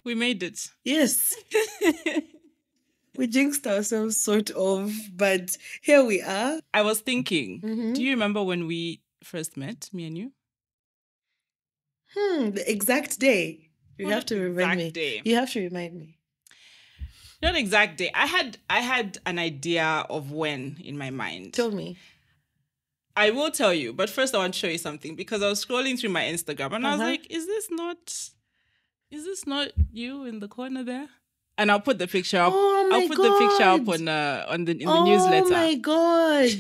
We made it. Yes. We jinxed ourselves, sort of, but here we are. I was thinking, do you remember when we first met, me and you? The exact day. You have to remind me. Day. You have to remind me. Not exact day. I had an idea of when in my mind. Tell me. I will tell you, but first I want to show you something because I was scrolling through my Instagram and I was like, is this not you in the corner there? And I'll put the picture up. I'll put the picture up on the newsletter. Oh my God.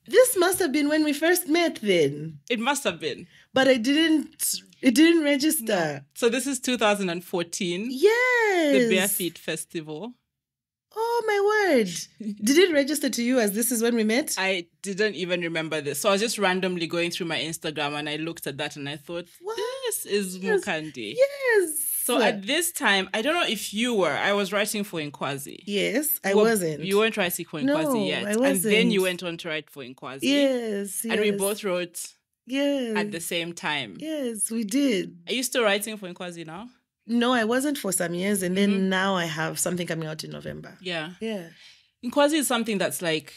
This must have been when we first met then. It must have been. But it didn't register. No. So this is 2014. Yes. The Bare Feet Festival. Oh my word. Did it register to you as this is when we met? I didn't even remember this. So I was just randomly going through my Instagram and I looked at that and I thought, this is Mukandi. Yes. So at this time, I don't know if you were. I was writing for Inkwazi. Yes, I wasn't. You weren't writing for Inkwazi yet. I wasn't. And then you went on to write for Inkwazi. Yes. And we both wrote at the same time. Yes, we did. Are you still writing for Inkwazi now? No, I wasn't for some years. And then now I have something coming out in November. Yeah. Yeah. Inkwazi is something that's like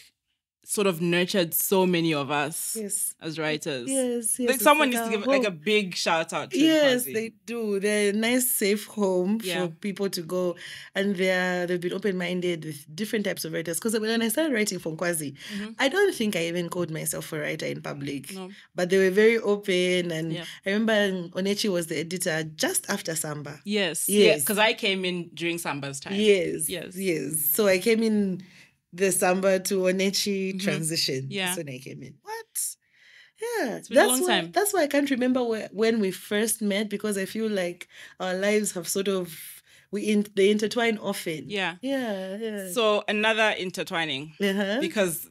sort of nurtured so many of us as writers. Yes. Like someone needs to give like a big shout out to Yes, Inkwazi. they do. They're a nice, safe home for people to go. And they've been open-minded with different types of writers. Because when I started writing for Inkwazi, I don't think I even called myself a writer in public. No. But they were very open. And I remember Onechi was the editor just after Samba. Yes. Because I came in during Samba's time. Yes. So I came in the Samba to Onechi transition. Yeah. That's when I came in. What? Yeah. It's been a long time. That's why I can't remember when we first met, because I feel like our lives have sort of, they intertwine often. Yeah. Yeah. So another intertwining, because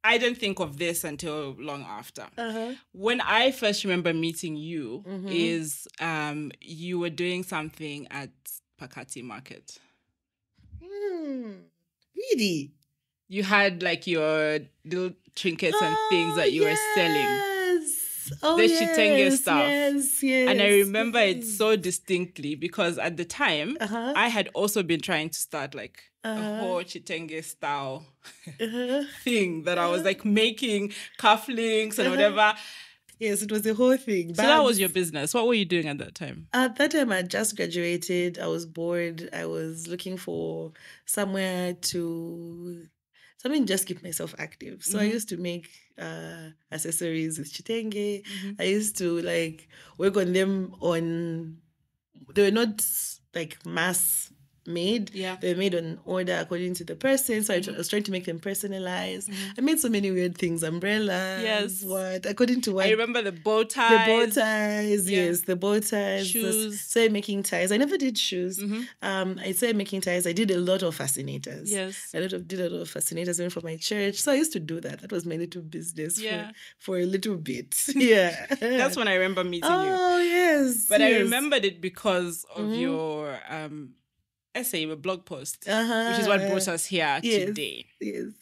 I didn't think of this until long after. When I first remember meeting you is you were doing something at Pakati Market. Really? You had like your little trinkets and things that you were selling. Oh, the Chitenge stuff. Yes. And I remember it so distinctly because at the time, I had also been trying to start like a whole Chitenge style thing that I was like making cufflinks and whatever. Yes, it was the whole thing. So that was your business. What were you doing at that time? At that time, I just graduated. I was bored. I was looking for somewhere to just keep myself active. So I used to make accessories with Chitenge. I used to like work on them they were not like mass made. Yeah. They were made on order according to the person. So I was trying to make them personalized. I made so many weird things. Umbrellas. Yes. According to what? I remember the bow ties. Yes, the bow ties. Shoes. So making ties. I never did shoes. I started making ties. I did a lot of fascinators. Yes. I did a lot of fascinators even for my church. So I used to do that. That was my little business for a little bit. Yeah. That's when I remember meeting you. Oh, yes. But I remembered it because of your essay, a blog post, which is what brought us here today. Yes.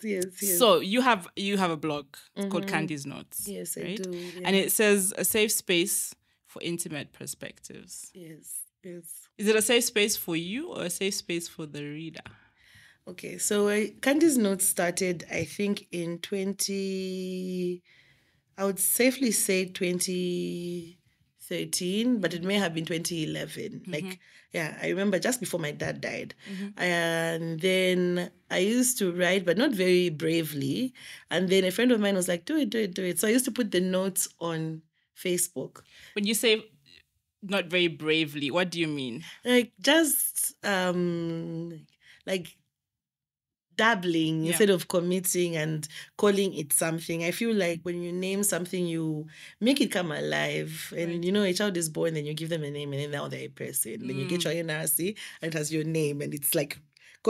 So you have a blog called Candy's Notes. Yes, right? I do. Yeah. And it says a safe space for intimate perspectives. Yes. Is it a safe space for you or a safe space for the reader? Okay, so Candy's Notes started, I think, in I would safely say 2013, but it may have been 2011. I remember just before my dad died. And then I used to write, but not very bravely. And then a friend of mine was like, do it. So I used to put the notes on Facebook. When you say not very bravely, what do you mean? Like just dabbling instead of committing and calling it something. I feel like when you name something, you make it come alive. And, a child is born, then you give them a name, and then now they're a person. Then you get your NRC, and it has your name, and it's like,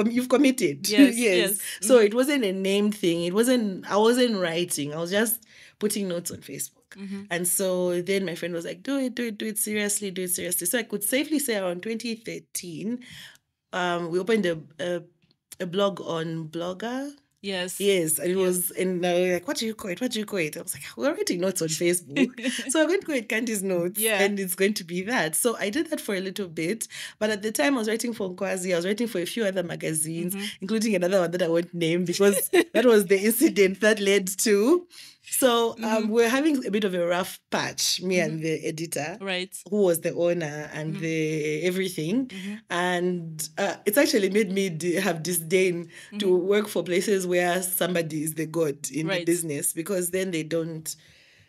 you've committed. Yes. So it wasn't a name thing. I wasn't writing. I was just putting notes on Facebook. And so then my friend was like, do it seriously. So I could safely say around 2013, we opened a blog on Blogger. Yes. Yes. And it was, and like, what do you call it? What do you call it? I was like, we're writing notes on Facebook. So I'm going to call it Candy's Notes. Yeah. And it's going to be that. So I did that for a little bit. But at the time I was writing for Nkwazi, I was writing for a few other magazines, including another one that I won't name because that was the incident that led to. So we're having a bit of a rough patch, me and the editor, Right. who was the owner and the everything. And it's actually made me have disdain to work for places where somebody is the god in the business, because then they don't,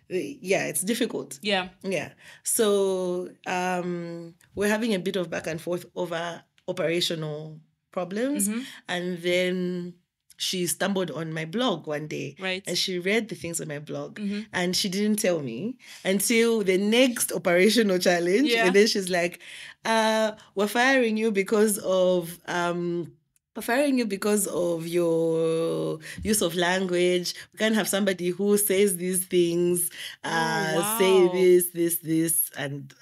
it's difficult. Yeah. Yeah. So we're having a bit of back and forth over operational problems. And then she stumbled on my blog one day. Right. And she read the things on my blog. And she didn't tell me until the next operational challenge. Yeah. And then she's like, we're firing you because of your use of language. We can't have somebody who says these things, say this, and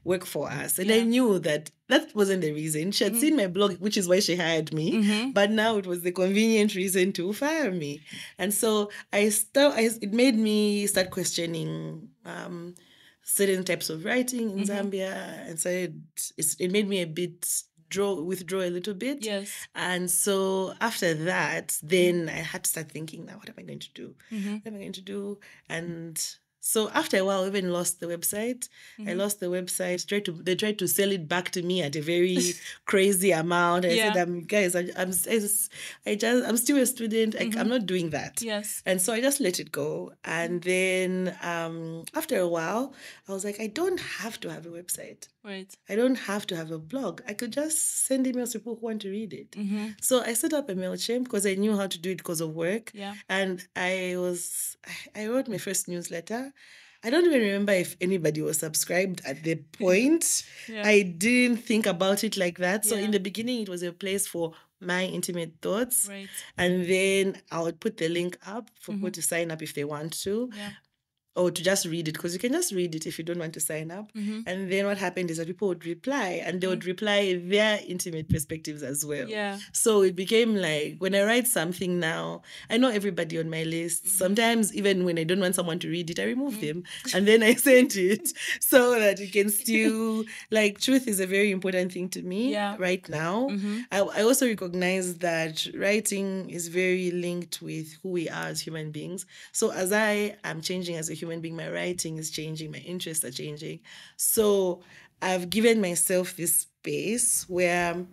work for us. And I knew that wasn't the reason. She had seen my blog, which is why she hired me. But now it was the convenient reason to fire me. And so it made me start questioning certain types of writing in Zambia. And so it made me a bit withdraw a little bit. Yes. And so after that, then I had to start thinking, now what am I going to do? What am I going to do? And so after a while, I even lost the website. I lost the website. They tried to sell it back to me at a very crazy amount. I said, guys, I'm still a student. I'm not doing that. Yes. And so I just let it go. And then after a while, I was like, I don't have to have a website. Right. I don't have to have a blog. I could just send emails to people who want to read it. So I set up a MailChimp because I knew how to do it because of work. Yeah. And I wrote my first newsletter. I don't even remember if anybody was subscribed at the point. I didn't think about it like that. So in the beginning, it was a place for my intimate thoughts. Right. And then I would put the link up for people to sign up if they want to. Yeah. Or to just read it, because you can just read it if you don't want to sign up. And then what happened is that people would reply, and they would reply their intimate perspectives as well. Yeah. So it became like, when I write something now, I know everybody on my list. Sometimes even when I don't want someone to read it, I remove them and then I send it so that it can still, like, truth is a very important thing to me right now. I also recognize that writing is very linked with who we are as human beings. So as I am changing as a human being, my writing is changing, my interests are changing. So I've given myself this space where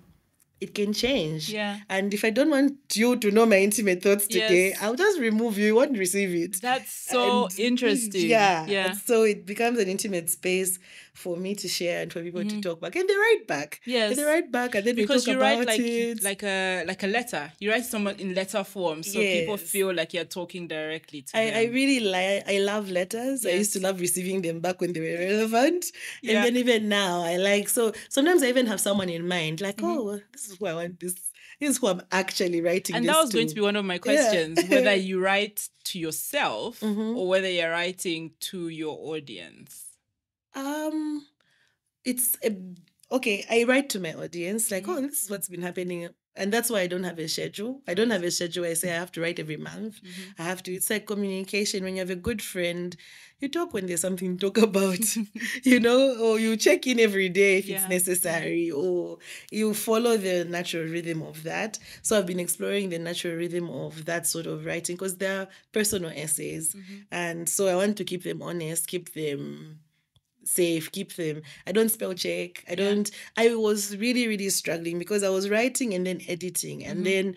it can change. Yeah. And if I don't want you to know my intimate thoughts today, I'll just remove you. You won't receive it. That's so interesting. Yeah. And so it becomes an intimate space for me to share and for people to talk back. And they write back. Yes. And they write back, and then because we talk you about write it. like a letter. You write someone in letter form, so people feel like you're talking directly to them. I really I love letters. I used to love receiving them back when they were relevant. And then even now, so sometimes I even have someone in mind, like, oh, this is who I want this. This is who I'm actually writing and this that was to. going to be one of my questions, whether you write to yourself or whether you're writing to your audience. I write to my audience, like, oh, this is what's been happening. And that's why I don't have a schedule. I don't have a schedule. I say I have to write every month. It's like communication. When you have a good friend, you talk when there's something to talk about, or you check in every day if it's necessary, or you follow the natural rhythm of that. So I've been exploring the natural rhythm of that sort of writing, because they're personal essays. And so I want to keep them honest, keep them safe, keep them. I don't spell check. I was really, really struggling because I was writing and then editing. And then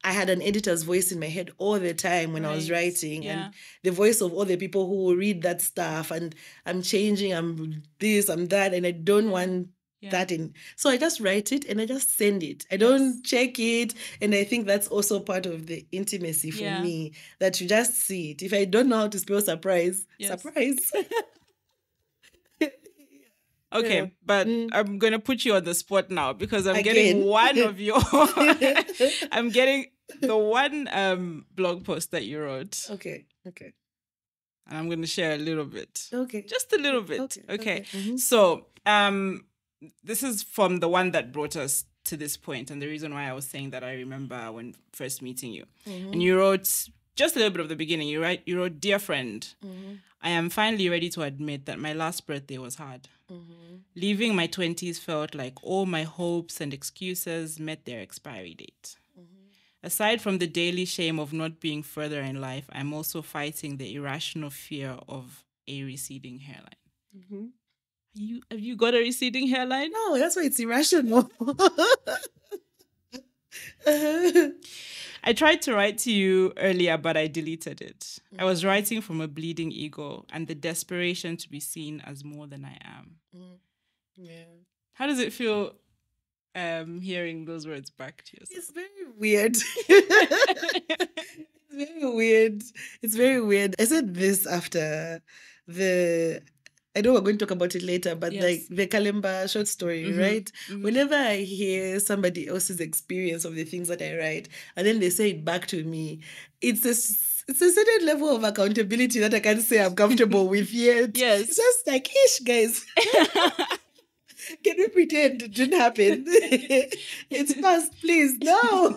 I had an editor's voice in my head all the time when I was writing, and the voice of all the people who will read that stuff. And I'm changing, I'm this, I'm that, and I don't want that in. So I just write it and I just send it. I don't check it. And I think that's also part of the intimacy for me, that you just see it. If I don't know how to spell surprise, surprise. Okay, but I'm going to put you on the spot now, because I'm getting one of your... I'm getting the one blog post that you wrote. Okay. And I'm going to share a little bit. Okay. Just a little bit. Okay. Mm-hmm. So this is from the one that brought us to this point, and the reason why I was saying that I remember when first meeting you. And you wrote just a little bit of the beginning. You wrote, "Dear friend, I am finally ready to admit that my last birthday was hard. Leaving my 20s felt like all my hopes and excuses met their expiry date. Aside from the daily shame of not being further in life, I'm also fighting the irrational fear of a receding hairline." Have you got a receding hairline? No, that's why it's irrational. I tried to write to you earlier, but I deleted it. I was writing from a bleeding ego and the desperation to be seen as more than I am. Yeah. How does it feel hearing those words back to yourself? It's very weird. It's very weird. It's very weird. I said this after I know we're going to talk about it later, but like the Kalimba short story, right? Whenever I hear somebody else's experience of the things that I write, and then they say it back to me, it's a certain level of accountability that I can't say I'm comfortable with yet. Yes. It's just like, ish, guys. Can we pretend it didn't happen? It's past, please. No.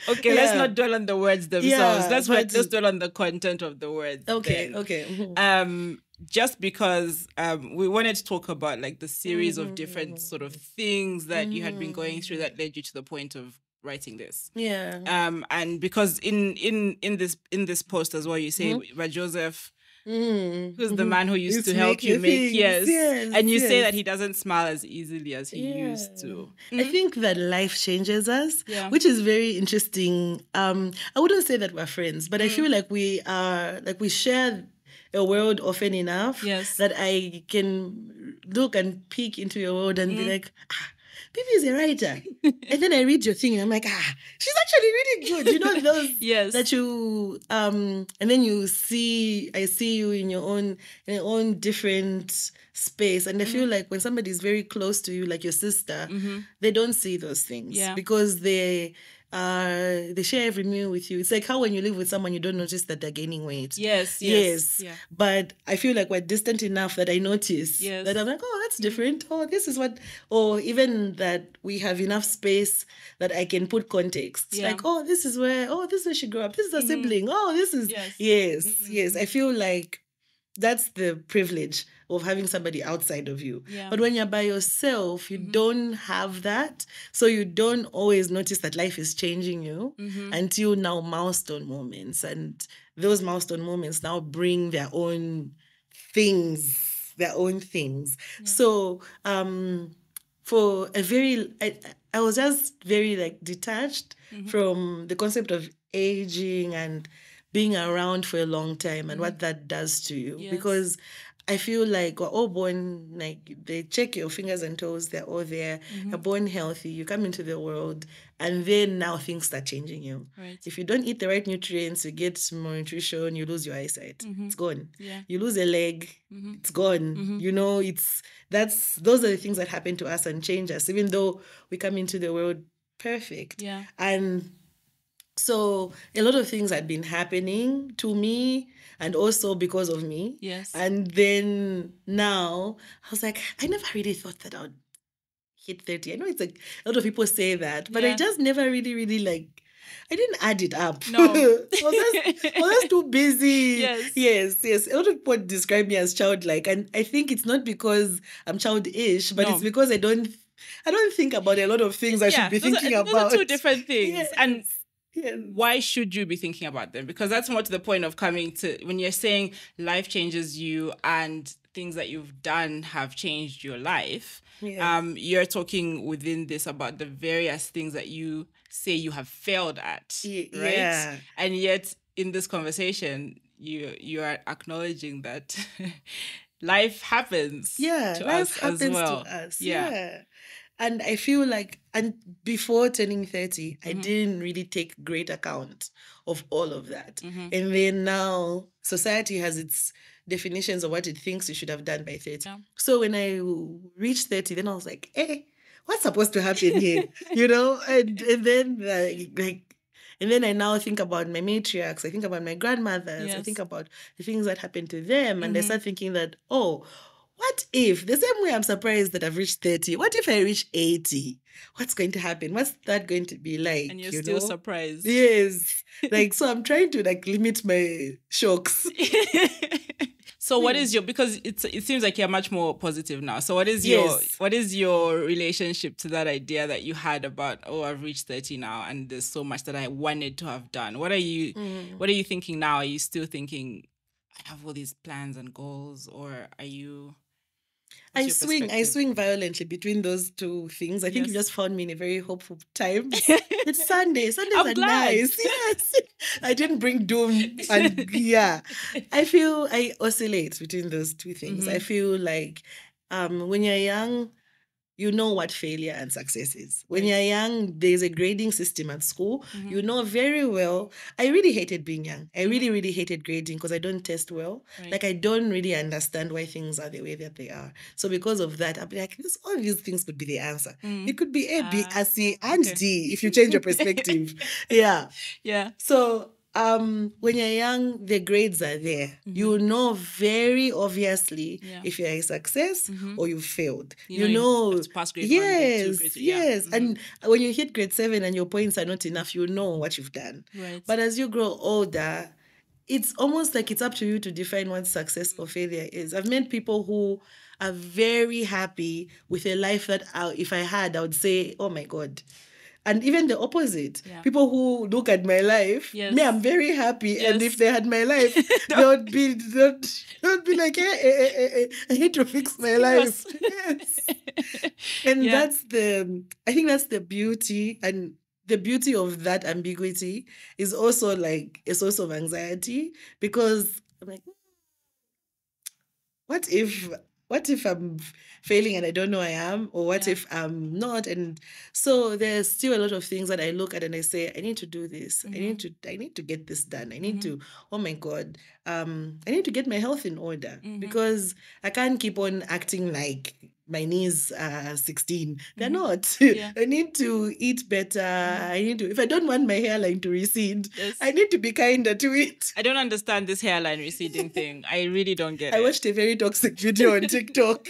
Okay, let's not dwell on the words themselves. Let's dwell on the content of the words. Okay, then. okay. Just because we wanted to talk about like the series of different sort of things that you had been going through that led you to the point of writing this. Yeah. And because in this post as well, you say about Joseph, who's the man who used to help you make and you say that he doesn't smile as easily as he used to. I think that life changes us, which is very interesting. I wouldn't say that we're friends, but I feel like we share a world often enough that I can look and peek into your world and be like, Bibi is a writer. And then I read your thing and I'm like, she's actually really good. You know those that you and then I see you in your own different space. And I feel like when somebody is very close to you, like your sister, they don't see those things because they share every meal with you. It's like how when you live with someone, you don't notice that they're gaining weight. Yes. Yeah. But I feel like we're distant enough that I notice that I'm like, oh, that's different. Oh, this is what, or even that we have enough space that I can put context. Like, oh, this is where she grew up. This is a sibling. Oh, this is, yes. I feel like that's the privilege of having somebody outside of you. Yeah. But when you're by yourself, you don't have that. So you don't always notice that life is changing you until now milestone moments. And those milestone moments now bring their own things. Yeah. So for a very, I was just very like detached from the concept of aging and being around for a long time and what that does to you. Because I feel like we're all born, like they check your fingers and toes, they're all there. You're born healthy, you come into the world, and then now things start changing you. Right. If you don't eat the right nutrients, you get malnutrition, you lose your eyesight. It's gone. Yeah. You lose a leg, it's gone. You know, those are the things that happen to us and change us, even though we come into the world perfect. Yeah. And so a lot of things had been happening to me and also because of me. Yes. And then now I was like, I never really thought that I would hit 30. I know it's like a lot of people say that, but I just never really like, I didn't add it up. No. I was too busy. Yes. A lot of people describe me as childlike. And I think it's not because I'm childish, but it's because I don't think about a lot of things I should be thinking about. Those are two different things. Yes. And why should you be thinking about them? Because that's more to the point of coming to when you're saying life changes you and things that you've done have changed your life. Yes. You're talking within this about the various things that you say you have failed at, right? Yeah. And yet in this conversation, you are acknowledging that life happens to us as well. Yeah. And I feel like, and before turning 30, I didn't really take great account of all of that. And then now society has its definitions of what it thinks you should have done by 30. Yeah. So when I reached 30, then I was like, hey, what's supposed to happen here? You know? And then and then I now think about my matriarchs. I think about my grandmothers. I think about the things that happened to them. And I start thinking that, what if, the same way I'm surprised that I've reached 30, what if I reach 80? What's going to happen? What's that going to be like? And you're still surprised. Yes. Like, so I'm trying to like limit my shocks. So what is your, because it seems like you're much more positive now. So what is your relationship to that idea that you had about, oh, I've reached 30 now and there's so much that I wanted to have done? What are you thinking now? Are you still thinking, I have all these plans and goals, or are you... I swing violently between those two things. I think you just found me in a very hopeful time. It's Sunday. Sundays are nice. Yes. I didn't bring doom. And yeah, I feel I oscillate between those two things. I feel like when you're young, you know what failure and success is. When you're young, there's a grading system at school. You know very well. I really hated being young. I really, really hated grading because I don't test well. Right. Like, I don't really understand why things are the way that they are. So because of that, I'll be like, all these things could be the answer. It could be A, B, C, and D if you change your perspective. Yeah. So when you're young, the grades are there. You know very obviously if you're a success or you failed. You know have to pass grade 1, grade 2, grade 3. Yes. And when you hit grade 7 and your points are not enough, you know what you've done. Right. But as you grow older, it's almost like it's up to you to define what success or failure is. I've met people who are very happy with a life that if I had, I would say, oh my God. And even the opposite. People who look at my life, me, I'm very happy. And if they had my life, they would be like, hey, I need to fix my life. Yes. And I think that's the beauty. And the beauty of that ambiguity is also like a source of anxiety, because I'm like, what if I'm failing and I don't know I am? Or what if I'm not? And so there's still a lot of things that I look at and I say, I need to do this. I need to get this done. I need to, oh my God, I need to get my health in order, because I can't keep on acting like my knees are 16. They're not. I need to eat better. I need to, if I don't want my hairline to recede, I need to be kinder to it. I don't understand this hairline receding thing. I really don't get it. I watched a very toxic video on TikTok.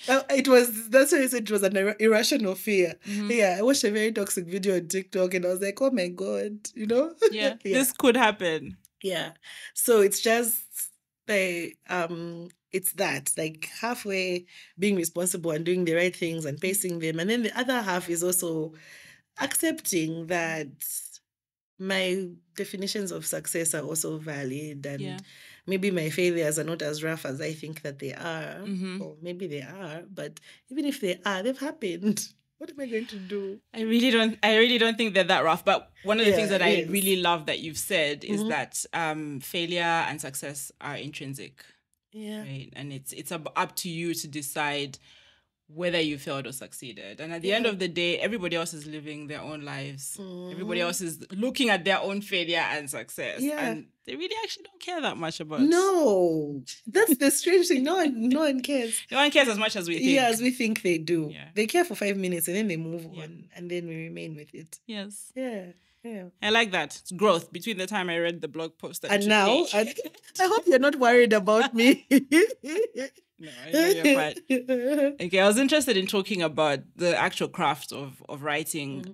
That's why I said it was an irrational fear. I watched a very toxic video on TikTok and I was like, oh my God, you know? This could happen. So it's just it's that, like, halfway being responsible and doing the right things and pacing them, and then the other half is also accepting that my definitions of success are also valid, and maybe my failures are not as rough as I think that they are, or maybe they are, but even if they are, they've happened. What am I going to do? I really don't think they're that rough. But one of the things that I really love that you've said is that failure and success are intrinsic. Right? And it's up to you to decide whether you failed or succeeded. And at the end of the day, everybody else is living their own lives. Everybody else is looking at their own failure and success. And they really actually don't care that much about it. No. That's the strange thing. No one cares. No one cares as much as we think. Yeah, as we think they do. They care for 5 minutes and then they move on, and then we remain with it. Yes. Yeah. I like that. It's growth between the time I read the blog post and now. I hope you're not worried about me. No, I know you're fine. Okay, I was interested in talking about the actual craft of writing,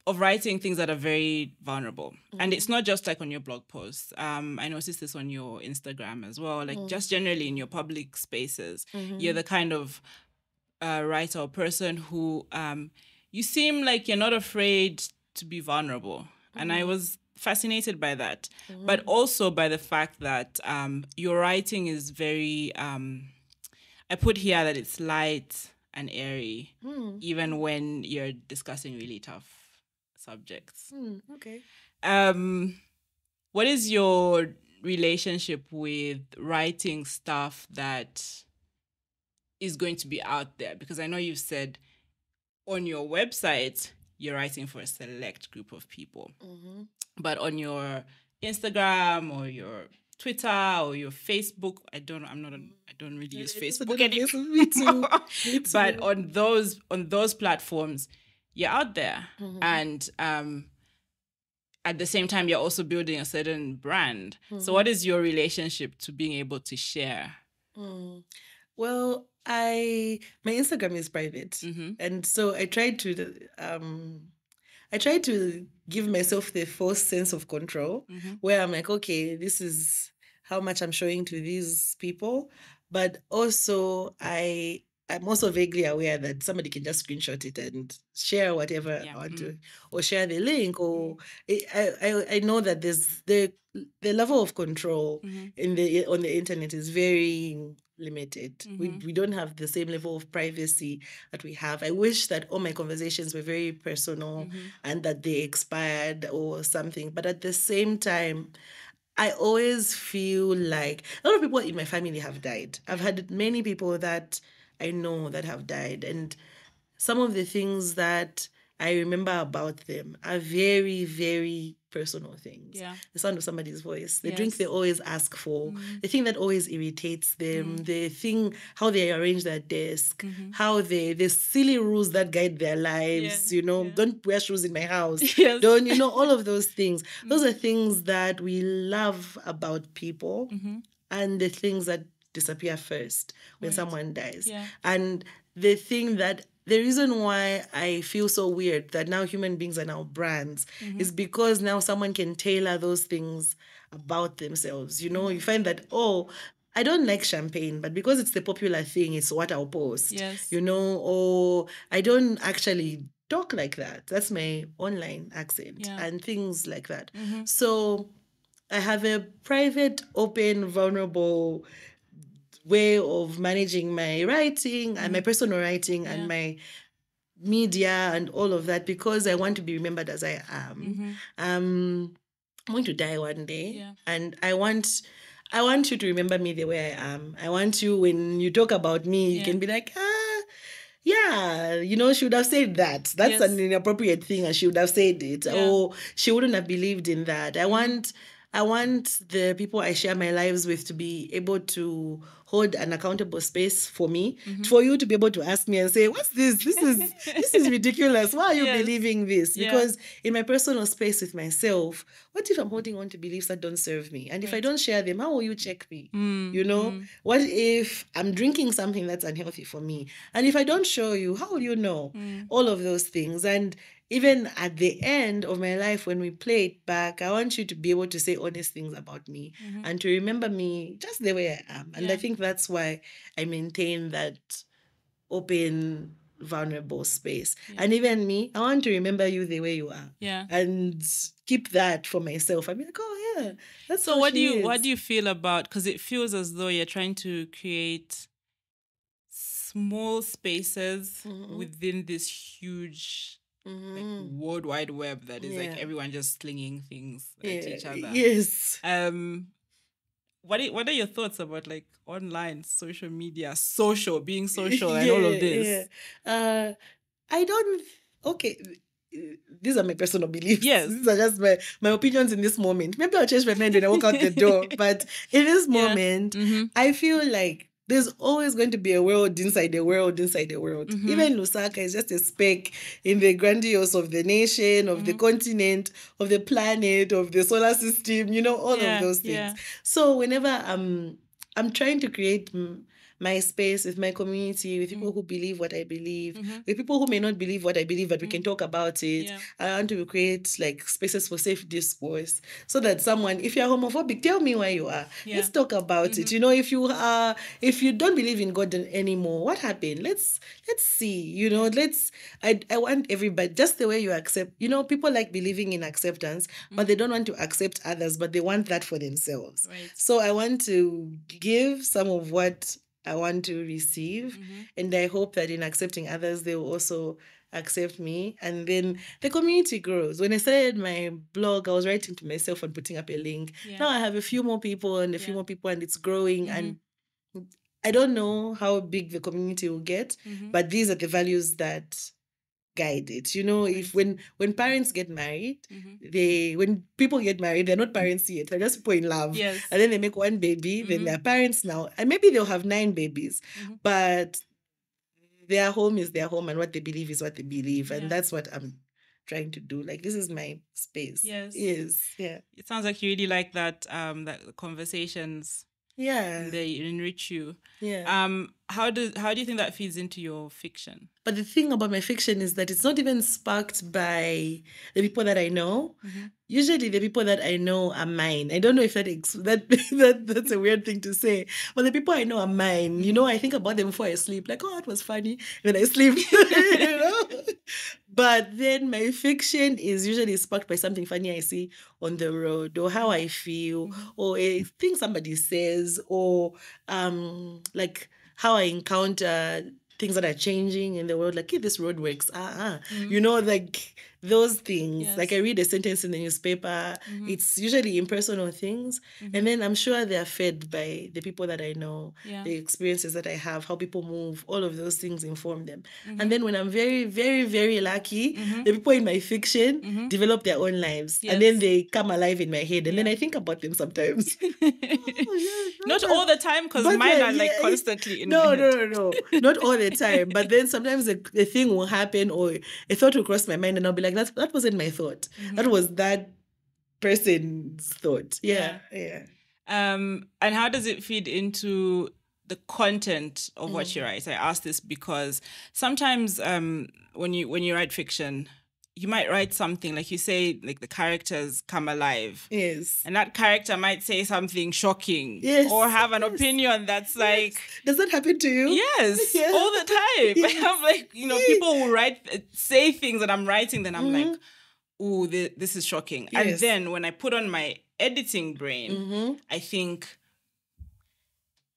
of writing things that are very vulnerable. And it's not just like on your blog posts. I noticed this on your Instagram as well, like just generally in your public spaces. You're the kind of writer or person who you seem like you're not afraid to be vulnerable. And I was fascinated by that, but also by the fact that your writing is very, I put here that it's light and airy, even when you're discussing really tough subjects. Okay. What is your relationship with writing stuff that is going to be out there? Because I know you've said on your website, you're writing for a select group of people. But on your Instagram or your Twitter or your Facebook, I don't really use Facebook anymore. Me too. But on those platforms, you're out there. And at the same time, you're also building a certain brand. So what is your relationship to being able to share? Well, my Instagram is private, and so I try to give myself the false sense of control, where I'm like, okay, this is how much I'm showing to these people, but also I'm also vaguely aware that somebody can just screenshot it and share whatever I want to, or share the link, or I know that there's the level of control on the internet is very limited. We don't have the same level of privacy that we have. I wish that all my conversations were very personal and that they expired or something. But at the same time, I always feel like a lot of people in my family have died. I've had many people that I know that have died. And some of the things that I remember about them are very, very personal things. Yeah. The sound of somebody's voice, the drink they always ask for, the thing that always irritates them, the thing, how they arrange their desk, how the silly rules that guide their lives, don't wear shoes in my house. Yes. Don't, all of those things. Those are things that we love about people and the things that disappear first when someone dies. Yeah. And the reason why I feel so weird that now human beings are now brands is because now someone can tailor those things about themselves. You find that, I don't like champagne, but because it's the popular thing, it's what I'll post. Yes. Or I don't actually talk like that. That's my online accent and things like that. So I have a private, open, vulnerable way of managing my writing and my personal writing and my media and all of that, because I want to be remembered as I am. I'm going to die one day, and I want you to remember me the way I am. I want you, when you talk about me, you can be like, she would have said that. That's an inappropriate thing, and she would have said it, or she wouldn't have believed in that. I want the people I share my lives with to be able to hold an accountable space for me, for you to be able to ask me and say, what's this? This is ridiculous. Why are you believing this? Because in my personal space with myself, what if I'm holding on to beliefs that don't serve me? And if I don't share them, how will you check me? What if I'm drinking something that's unhealthy for me? And if I don't show you, how will you know? All of those things. And even at the end of my life, when we play it back, I want you to be able to say honest things about me and to remember me just the way I am. And I think that's why I maintain that open, vulnerable space. And even me, I want to remember you the way you are. Yeah. And keep that for myself. I'm like, that's so what do you feel about, because it feels as though you're trying to create small spaces within this huge World Wide Web that is like everyone just slinging things at each other. Yes. What are your thoughts about like online social media, being social and all of this? I don't. Okay. These are my personal beliefs. Yes. These are just my opinions in this moment. Maybe I'll change my mind when I walk out the door. But in this moment, I feel like there's always going to be a world inside the world inside the world. Even Lusaka is just a speck in the grandiose of the nation, of the continent, of the planet, of the solar system, all of those things. Yeah. So whenever I'm trying to create my space with my community, with people who believe what I believe, with people who may not believe what I believe, but we can talk about it. Yeah. I want to create like spaces for safe discourse, so that someone, if you're homophobic, tell me where you are. Yeah. Let's talk about it. If you don't believe in God anymore, what happened? Let's see. I want everybody, just the way you accept. People like believing in acceptance, but they don't want to accept others, but they want that for themselves. Right. So I want to give some of what I want to receive. And I hope that in accepting others, they will also accept me. And then the community grows. When I started my blog, I was writing to myself and putting up a link. Yeah. Now I have a few more people and few more people, and it's growing. And I don't know how big the community will get, but these are the values that guide it. If when parents get married, when people get married, they're not parents yet. They're just people in love. Yes. And then they make one baby, then they're parents now. And maybe they'll have 9 babies. But their home is their home, and what they believe is what they believe. And that's what I'm trying to do. Like, this is my space. Yes. Yeah. It sounds like you really like that that conversations. Yeah. They enrich you. Yeah. How do you think that feeds into your fiction? But the thing about my fiction is that it's not even sparked by the people that I know. Usually the people that I know are mine. I don't know if that's a weird thing to say, but the people I know are mine. You know, I think about them before I sleep. Like, oh, that was funny. When I sleep, you know. But then my fiction is usually sparked by something funny I see on the road, or how I feel, or a thing somebody says, or like how I encounter things that are changing in the world, like, hey, this road works. You know, like those things. Yes. Like, I read a sentence in the newspaper. It's usually impersonal things. And then I'm sure they are fed by the people that I know, the experiences that I have, how people move, all of those things inform them. And then when I'm very, very, very lucky, the people in my fiction develop their own lives. And then they come alive in my head. And then I think about them sometimes. Not all the time, because mine are like constantly in my head. No. Not all the time. But then sometimes a thing will happen, or a thought will cross my mind, and I'll be like, that wasn't my thought. That was that person's thought. Yeah. And how does it feed into the content of what you write? I ask this because sometimes when you write fiction, you might write something, like you say, like the characters come alive. Yes. And that character might say something shocking. Yes. Or have an opinion that's like... Does that happen to you? Yes. All the time. I have like, people will say things that I'm writing, then I'm like, ooh, this is shocking. Yes. And then when I put on my editing brain, I think,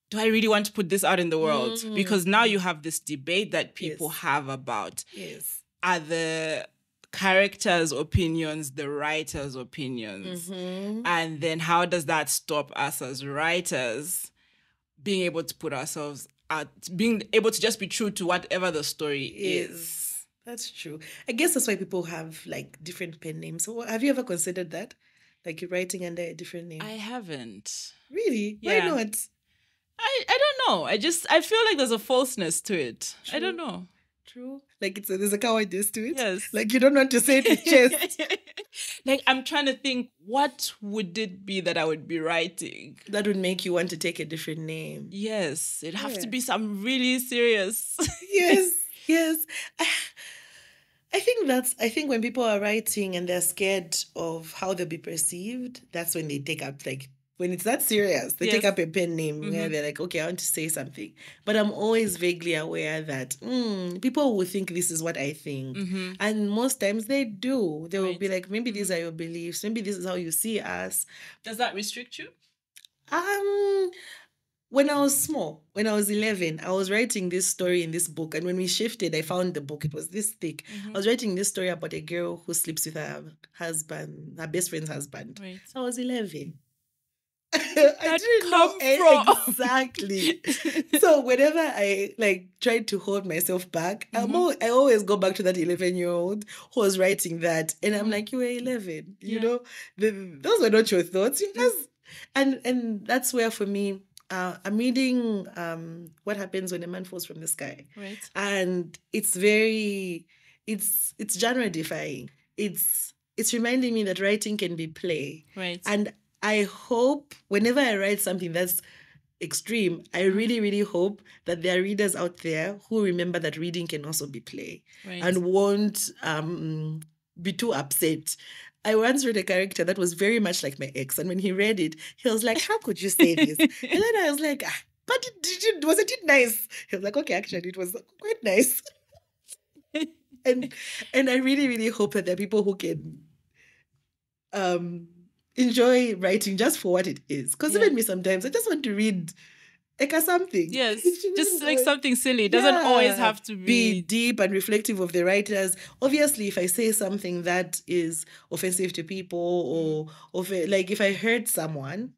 do I really want to put this out in the world? Because now you have this debate that people have about, are the characters' opinions the writers' opinions? And then how does that stop us as writers being able to put ourselves out, being able to just be true to whatever the story is? That's true. I guess that's why people have like different pen names. So have you ever considered that? Like, you're writing under a different name? I haven't. Really? Yeah. Why not? I don't know. I feel like there's a falseness to it. True. I don't know. True. Like, there's a cowardice to it. Yes. Like, you don't want to say it with chest. Like, I'm trying to think, what would it be that I would be writing that would make you want to take a different name? Yes. It'd have to be some really serious. Yes. I think when people are writing and they're scared of how they'll be perceived, that's when they take up, like, when it's that serious, they take up a pen name where they're like, okay, I want to say something. But I'm always vaguely aware that people will think this is what I think. And most times they do. They will be like, maybe these are your beliefs. Maybe this is how you see us. Does that restrict you? When I was small, when I was 11, I was writing this story in this book. And when we shifted, I found the book. It was this thick. I was writing this story about a girl who sleeps with her husband, her best friend's husband. Right. I was 11. I didn't know exactly. So whenever I tried to hold myself back, I always go back to that 11-year-old who was writing that, and I'm like, you were 11, you know, those were not your thoughts. And that's where, for me, I'm reading What Happens When a Man Falls from the Sky, right? And it's genre defying. It's reminding me that writing can be play, right? And I hope whenever I write something that's extreme, I really, really hope that there are readers out there who remember that reading can also be play, right? And won't be too upset. I once read a character that was very much like my ex, and when he read it, he was like, how could you say this? And then I was like, but wasn't it nice? He was like, okay, actually, it was quite nice. and I really, really hope that there are people who can enjoy writing just for what it is. Because even me, sometimes I just want to read something. Yes, just like something silly. It doesn't always have to be deep and reflective of the writers. Obviously, if I say something that is offensive to people, or if I hurt someone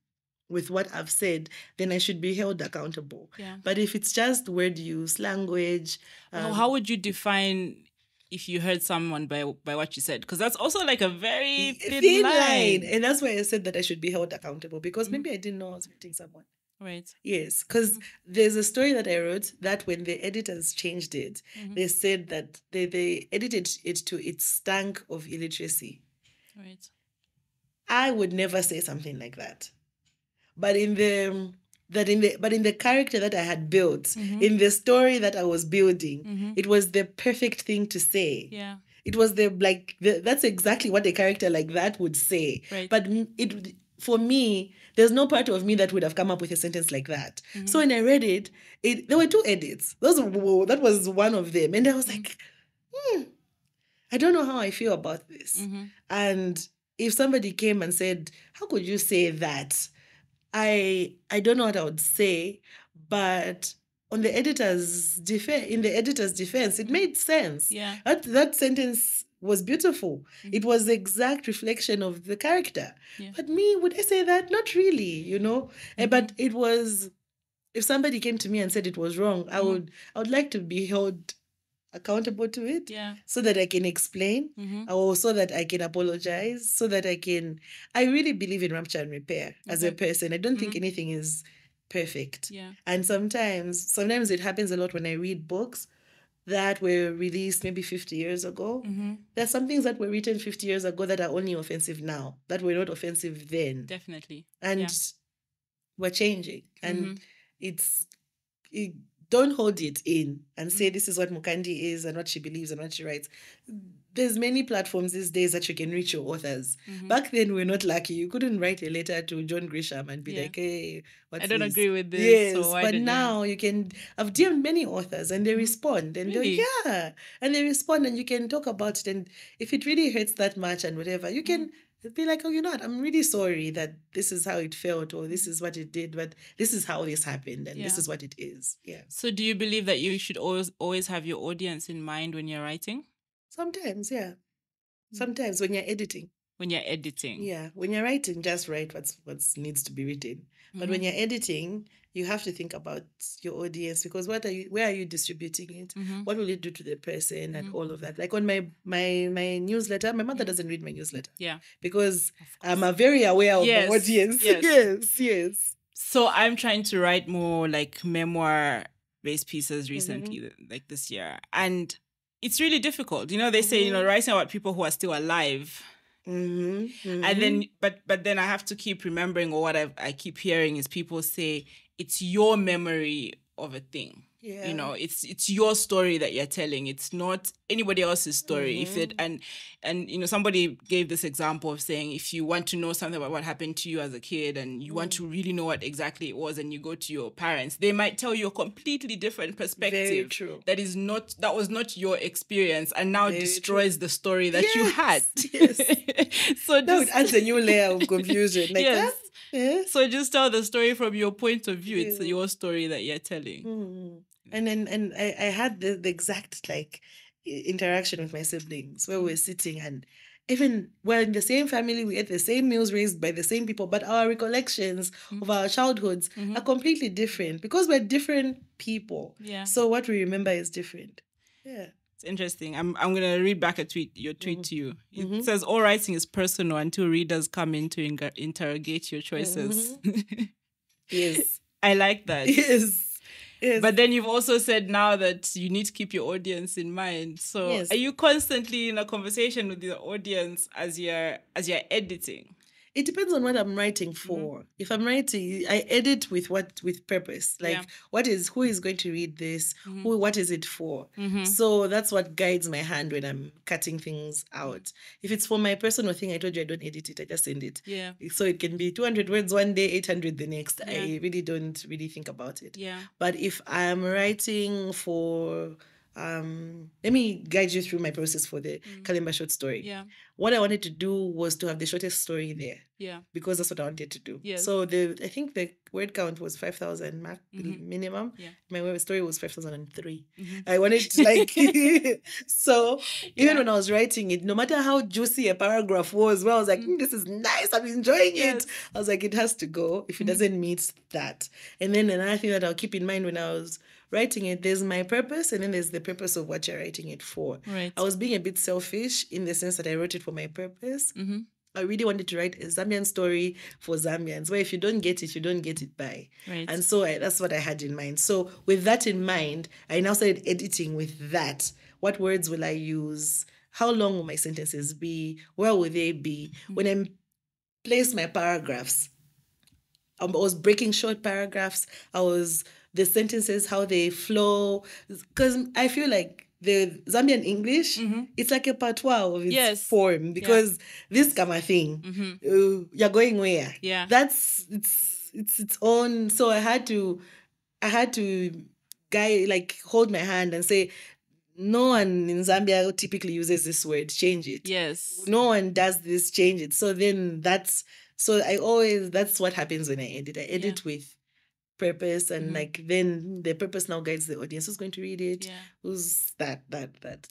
with what I've said, then I should be held accountable. Yeah. But if it's just word use, language... how would you define if you hurt someone by what you said? Because that's also like a very thin line. And that's why I said that I should be held accountable, because maybe I didn't know I was hurting someone. Right. Yes, because there's a story that I wrote that when the editors changed it, they said that they edited it to its stank of illiteracy. Right. I would never say something like that. But in the character that I had built, in the story that I was building, it was the perfect thing to say. Yeah. It was that's exactly what a character like that would say. Right. But for me, there's no part of me that would have come up with a sentence like that. So when I read it, there were 2 edits. That was one of them. And I was like, I don't know how I feel about this. And if somebody came and said, how could you say that? I don't know what I would say, but on the editor's defense, it made sense. Yeah. That sentence was beautiful. It was the exact reflection of the character. Yeah. But me, would I say that? Not really, But it was, if somebody came to me and said it was wrong, I would like to be held accountable to it, so that I can explain, or so that I can apologize, so that I really believe in rupture and repair as a person. I don't think anything is perfect. Yeah. And sometimes it happens a lot when I read books that were released maybe 50 years ago. There's some things that were written 50 years ago that are only offensive now, that were not offensive then. Definitely. And we're changing. And don't hold it in and say this is what Mukandi is and what she believes and what she writes. There's many platforms these days that you can reach your authors. Back then, we're not lucky. You couldn't write a letter to John Grisham and be like, hey, I don't agree with this. Yes, so but now you can... I've DM'd many authors and they respond. And Really? and they respond and you can talk about it. And if it really hurts that much and whatever, you can... be like, oh, I'm really sorry that this is how it felt or this is what it did, but this is how this happened and this is what it is. Yeah. So do you believe that you should always have your audience in mind when you're writing? Sometimes, yeah. Sometimes when you're editing. When you're editing. Yeah. When you're writing, just write what needs to be written. But when you're editing, you have to think about your audience, because where are you distributing it? What will it do to the person and all of that? Like on my newsletter, my mother doesn't read my newsletter. Yeah. Because I'm very aware of the audience. Yes. So I'm trying to write more like memoir-based pieces recently, like this year. And it's really difficult. They say, writing about people who are still alive. And then but then I have to keep remembering, or what I keep hearing is people say it's your memory of a thing. Yeah. It's your story that you're telling. It's not anybody else's story. If it and somebody gave this example of saying, if you want to know something about what happened to you as a kid and you want to really know what exactly it was, and you go to your parents, they might tell you a completely different perspective. Very true. That was not your experience, and now destroys the story that you had. Yes. So that would add a new layer of confusion. Like, yes. Yeah. So just tell the story from your point of view. It's your story that you're telling. And I had the exact interaction with my siblings where we're sitting, and even we're in the same family, we ate the same meals raised by the same people, but our recollections of our childhoods are completely different because we're different people. Yeah. So what we remember is different. Yeah. It's interesting. I'm gonna read back your tweet to you. It says, all writing is personal until readers come in to interrogate your choices. Yes. I like that. Yes. But then you've also said now that you need to keep your audience in mind. So are you constantly in a conversation with your audience as you're editing? It depends on what I'm writing for. If I'm writing, I edit with purpose. Who is going to read this? What is it for? So that's what guides my hand when I'm cutting things out. If it's for my personal thing, I told you I don't edit it. I just send it. Yeah. So it can be 200 words one day, 800 the next. Yeah. I really don't think about it. Yeah. But if I'm writing for... let me guide you through my process for the Kalimba short story. Yeah. What I wanted to do was to have the shortest story there. Yeah. Because that's what I wanted to do. Yes. So I think the word count was 5,000 minimum. Yeah. My story was 5,003. I wanted to so even when I was writing it, no matter how juicy a paragraph was, I was like, this is nice, I'm enjoying it. I was like, it has to go if it doesn't meet that. And then another thing that I'll keep in mind when I was writing it, there's my purpose and then there's the purpose of what you're writing it for. Right. I was being a bit selfish in the sense that I wrote it for my purpose. I really wanted to write a Zambian story for Zambians, where if you don't get it, you don't get it by. Right. And so that's what I had in mind. So with that in mind, I now started editing with that. What words will I use? How long will my sentences be? Where will they be? When I placed my paragraphs, I was breaking short paragraphs. The sentences, how they flow. Because I feel like the Zambian English, it's like a patois of its form. Because this kind of thing, you're going where? Yeah. It's its own. So I had to hold my hand and say, no one in Zambia typically uses this word, change it. Yes. No one does this, change it. So then that's what happens when I edit. I edit with purpose, and then the purpose now guides the audience. Who's going to read it? Yeah. Who's that?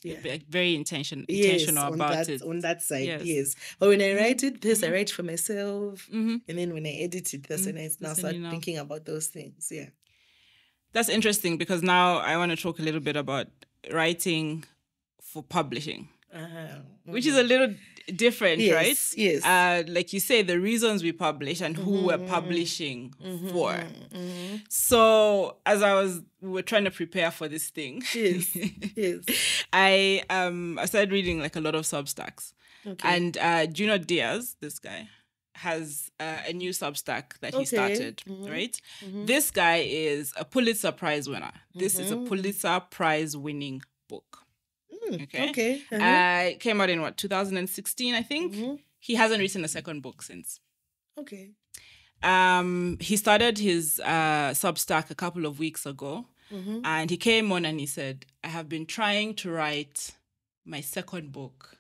Yeah. Very intentional about it. On that side, yes. But when I write it, I write for myself. And then when I edit it, that's when I now start thinking about those things. Yeah. That's interesting, because now I want to talk a little bit about writing for publishing, which is a little different, right? Yes. Like you say, the reasons we publish and who we're publishing for. So as we were trying to prepare for this thing, yes. I started reading like a lot of Substacks. Okay. And Juno Diaz, this guy, has a new Substack that he started, right? This guy is a Pulitzer Prize winner. This is a Pulitzer Prize winning book. Okay. It came out in 2016, I think. He hasn't written a second book since. Okay. He started his Substack a couple of weeks ago, and he came on and he said, I have been trying to write my second book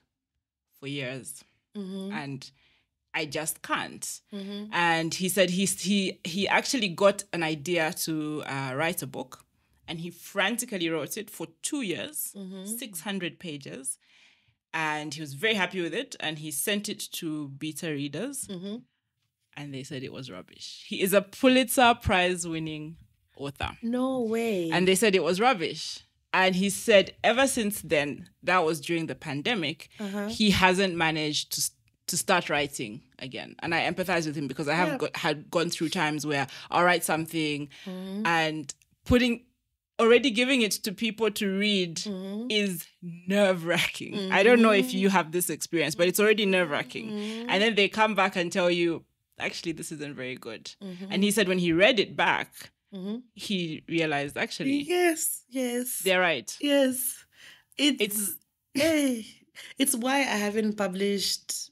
for years, and I just can't. And he said he actually got an idea to write a book, and he frantically wrote it for 2 years, 600 pages. And he was very happy with it. And he sent it to beta readers. And they said it was rubbish. He is a Pulitzer Prize winning author. No way. And they said it was rubbish. And he said ever since then, that was during the pandemic, he hasn't managed to start writing again. And I empathize with him, because I have had gone through times where I'll write something and already giving it to people to read is nerve-wracking. I don't know if you have this experience, but it's already nerve-wracking. And then they come back and tell you, actually, this isn't very good. And he said when he read it back, he realized, actually, yes, they're right. Yes. It's why I haven't published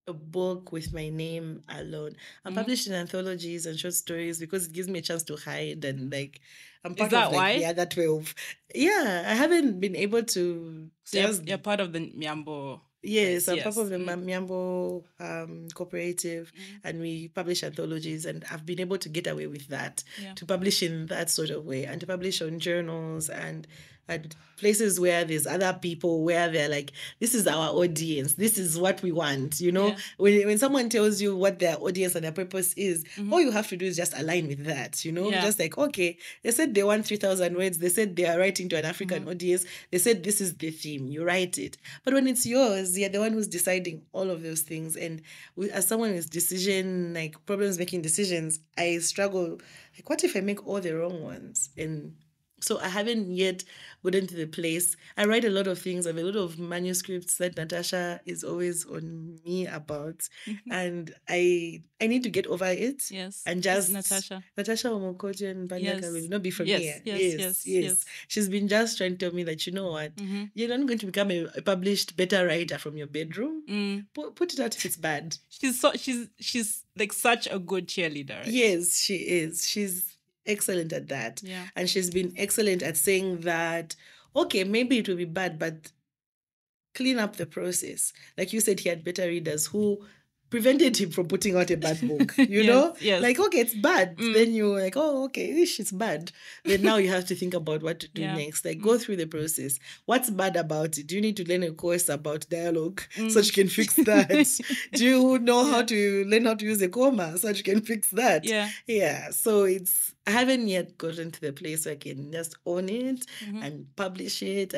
a book with my name alone. I'm published in anthologies and short stories because it gives me a chance to hide, and I'm part of the other 12. Yeah, I haven't been able to. So you're part of the Myaambo. Yes, I'm part of the Myaambo Co-operative, and we publish anthologies, and I've been able to get away with that, to publish in that sort of way, and to publish on journals and places where there's other people, where they're like, this is our audience, this is what we want, when someone tells you what their audience and their purpose is, all you have to do is just align with that, just like, okay, they said they want 3,000 words, they said they are writing to an African audience, they said this is the theme, you write it. But when it's yours, you're the one who's deciding all of those things. And as someone with problems making decisions, I struggle, what if I make all the wrong ones? And so I haven't yet gotten to the place. I write a lot of things. I have a lot of manuscripts that Natasha is always on me about. And I need to get over it. Yes. And just Natasha Omokoji and Banyaka will not be from here. Yes. She's been just trying to tell me that, you know what, you're not going to become a published better writer from your bedroom. Put it out if it's bad. She's like such a good cheerleader. Right? Yes, she is. She's excellent at that. Yeah. And she's been excellent at saying that, okay, maybe it will be bad, but clean up the process. Like you said, he had beta readers who prevented him from putting out a bad book, you know? Yes. Like, okay, it's bad. Then you're like, oh, okay, it's bad. Then now you have to think about what to do next. Like, go through the process. What's bad about it? Do you need to learn a course about dialogue so that you can fix that? Do you know how to learn how to use a comma so that you can fix that? Yeah. Yeah. So I haven't yet gotten to the place where I can just own it and publish it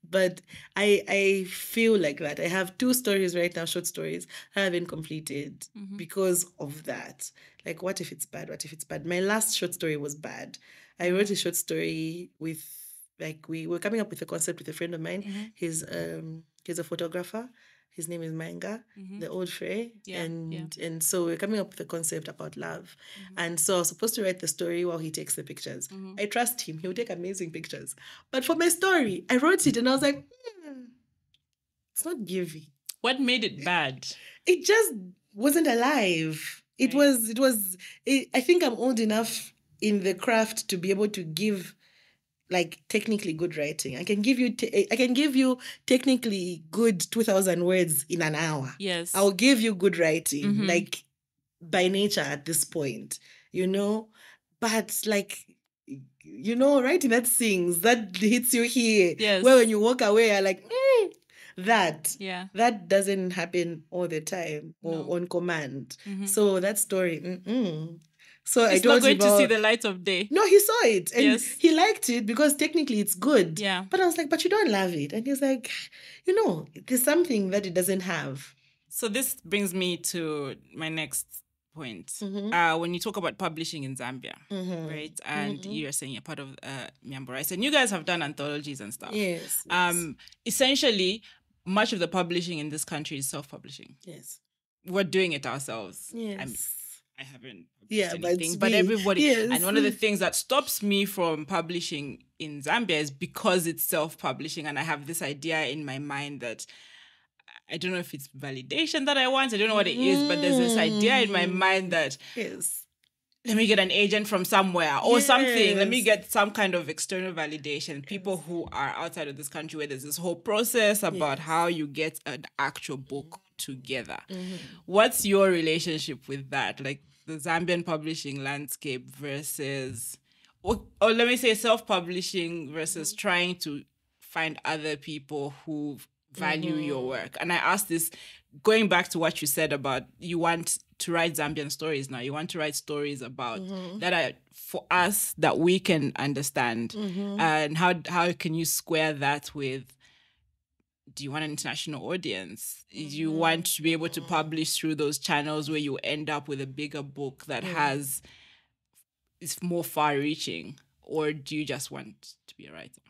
but I feel like that. I have 2 stories right now, short stories, I haven't completed because of that. Like, what if it's bad? What if it's bad? My last short story was bad. I wrote a short story with, like, we were coming up with a concept with a friend of mine. He's a photographer. His name is Manga, the old Frey. And so we're coming up with a concept about love. And so I was supposed to write the story while he takes the pictures. I trust him. He'll take amazing pictures. But for my story, I wrote it and I was like, it's not giving. What made it bad? It just wasn't alive. It was, I think I'm old enough in the craft to be able to give, like, technically good writing. I can give you technically good 2,000 words in an hour. Yes. I'll give you good writing, like, by nature at this point, But, like, writing that sings, that hits you here. Yes. Where when you walk away, you're like, that. Yeah. That doesn't happen all the time or on command. So that story, So it's not going to see the light of day. No, he saw it. And he liked it because technically it's good. Yeah. But I was like, but you don't love it. And he's like, there's something that it doesn't have. So this brings me to my next point. When you talk about publishing in Zambia, right? And you're saying you're part of Myaambo, right? And you guys have done anthologies and stuff. Yes. Essentially, much of the publishing in this country is self-publishing. Yes. We're doing it ourselves. Yes. I haven't published anything, but everybody. And one of the things that stops me from publishing in Zambia is because it's self-publishing, and I have this idea in my mind that I don't know if it's validation that I want. I don't know what it is, but there's this idea in my mind that let me get an agent from somewhere or something. Let me get some kind of external validation. People who are outside of this country, where there's this whole process about how you get an actual book together. What's your relationship with that? Like, the Zambian publishing landscape versus, or let me say self-publishing versus trying to find other people who value your work. And I asked this, going back to what you said about you want to write Zambian stories now. You want to write stories about that are for us that we can understand. And how can you square that with, do you want an international audience? Do you want to be able to publish through those channels where you end up with a bigger book that is more far-reaching? Or do you just want to be a writer?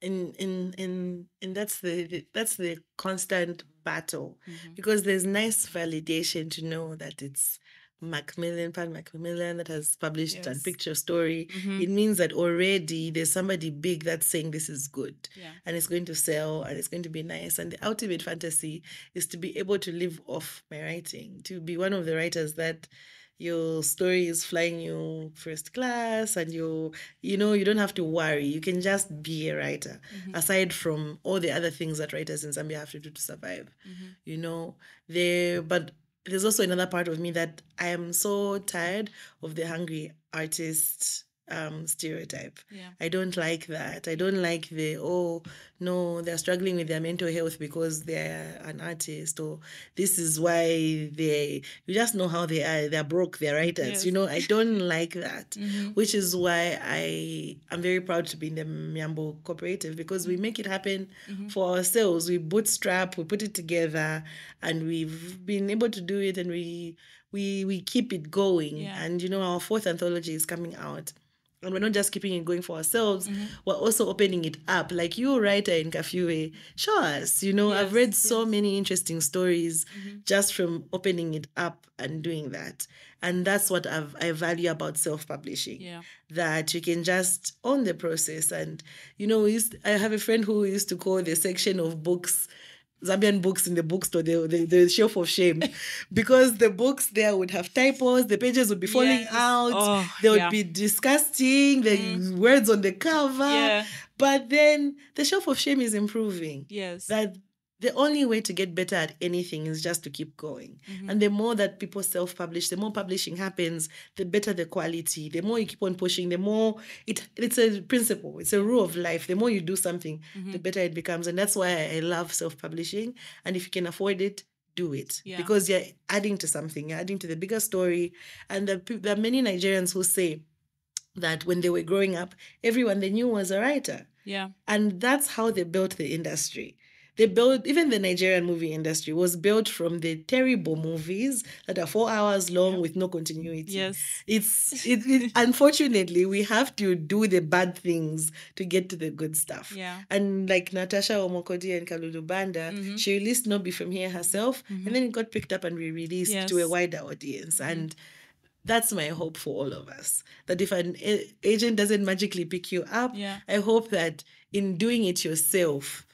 And that's the constant battle, because there's nice validation to know that it's Pan Macmillan that has published and picked your story. It means that already there's somebody big that's saying this is good and it's going to sell and it's going to be nice. And the ultimate fantasy is to be able to live off my writing, to be one of the writers that your story is flying you first class, and you don't have to worry. You can just be a writer, aside from all the other things that writers in Zambia have to do to survive. But there's also another part of me that I am so tired of the hungry artist stereotype. I don't like that. I don't like they're struggling with their mental health because they're an artist, or this is why you just know how they are. They're broke, they're writers. I don't like that, which is why I'm very proud to be in the Myaambo Co-operative, because we make it happen for ourselves. We bootstrap, we put it together, and we've been able to do it, and we keep it going. And our 4th anthology is coming out. And we're not just keeping it going for ourselves, we're also opening it up. Like, you, writer in Kafue, show us. I've read so many interesting stories just from opening it up and doing that. And that's what I value about self-publishing, that you can just own the process. And, I have a friend who used to call the section of books, Zambian books in the bookstore, the shelf of shame, because the books there would have typos, the pages would be falling out, they would be disgusting, the words on the cover. But then the shelf of shame is improving. That the only way to get better at anything is just to keep going. And the more that people self-publish, the more publishing happens, the better the quality. The more you keep on pushing, the more it's a principle. It's a rule of life. The more you do something, the better it becomes. And that's why I love self-publishing. And if you can afford it, do it. Because you're adding to something. You're adding to the bigger story. And there are many Nigerians who say, that when they were growing up, everyone they knew was a writer. Yeah. And that's how they built the industry. They built, even the Nigerian movie industry was built from the terrible movies that are 4 hours long with no continuity. Yes. Unfortunately, we have to do the bad things to get to the good stuff. Yeah. And like Natasha Omokodi and Kalulu Banda, she released No Be From Here herself, and then it got picked up and re-released to a wider audience. And that's my hope for all of us. That if an agent doesn't magically pick you up, I hope that in doing it yourself,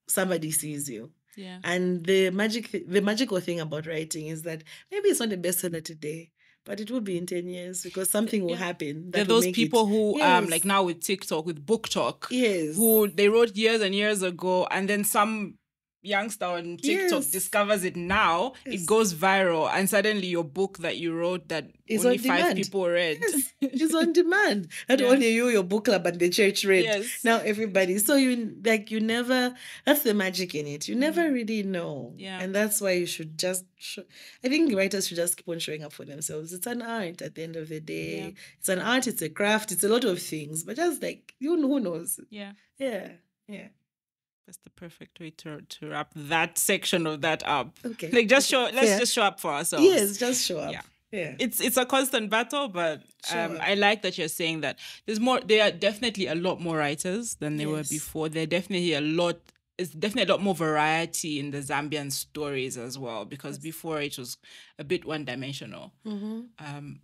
somebody sees you. Yeah. And the magical thing about writing is that maybe it's not a bestseller today, but it will be in 10 years because something will happen. There are those people who, like now with TikTok, with Book Talk, who they wrote years and years ago, and then some youngster on TikTok discovers it now, it goes viral, and suddenly your book that you wrote that only 5 people read is on demand. Not only you, your book club and the church read. Now everybody. So you never, that's the magic in it. You never really know. Yeah. And that's why you should just I think writers should just keep on showing up for themselves. It's an art at the end of the day. Yeah. It's an art, it's a craft, it's a lot of things. But just like, who knows? Yeah. Yeah. That's the perfect way to wrap that section of that up. Okay. Like just just show up for ourselves. Yes, just show up. Yeah. It's a constant battle, but I like that you're saying that there are definitely a lot more writers than there were before. It's definitely a lot more variety in the Zambian stories as well, because before it was a bit one-dimensional.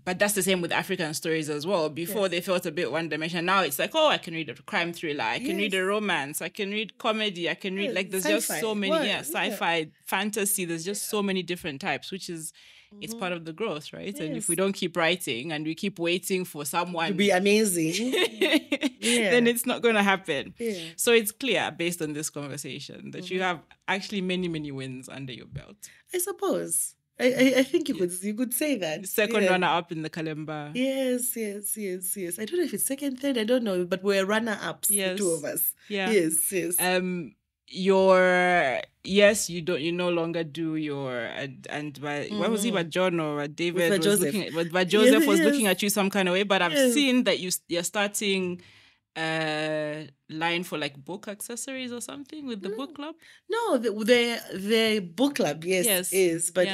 But that's the same with African stories as well. Before they felt a bit one-dimensional. Now it's like, oh, I can read a crime thriller, I can read a romance, I can read comedy, I can read, like, there's sci-fi. Just so many, sci-fi, fantasy, there's just so many different types, which is, it's part of the growth, right? Yes. And if we don't keep writing and we keep waiting for someone to be amazing, then it's not going to happen. Yeah. So it's clear, based on this conversation, that you have actually many, many wins under your belt. I suppose. I think you could say that. Second runner-up in the Kalemba. Yes. I don't know if it's second, third, I don't know, but we're runner-ups, the two of us. Yeah. Yes. You no longer do your what was he, but John or David was Joseph. looking at, but Joseph was looking at you some kind of way, but I've seen that you're starting line for like book accessories or something with the book club. No, the book club is, but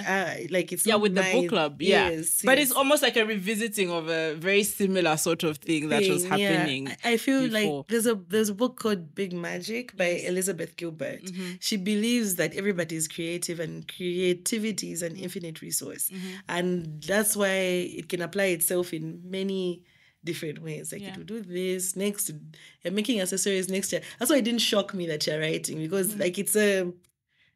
like it's not with the book club, but it's almost like a revisiting of a very similar sort of thing that was happening. I feel before. Like there's a book called Big Magic by Elizabeth Gilbert. She believes that everybody is creative and creativity is an infinite resource, and that's why it can apply itself in many different ways. Like it will do this next. You're making accessories next year. That's why it didn't shock me that you're writing, because like it's a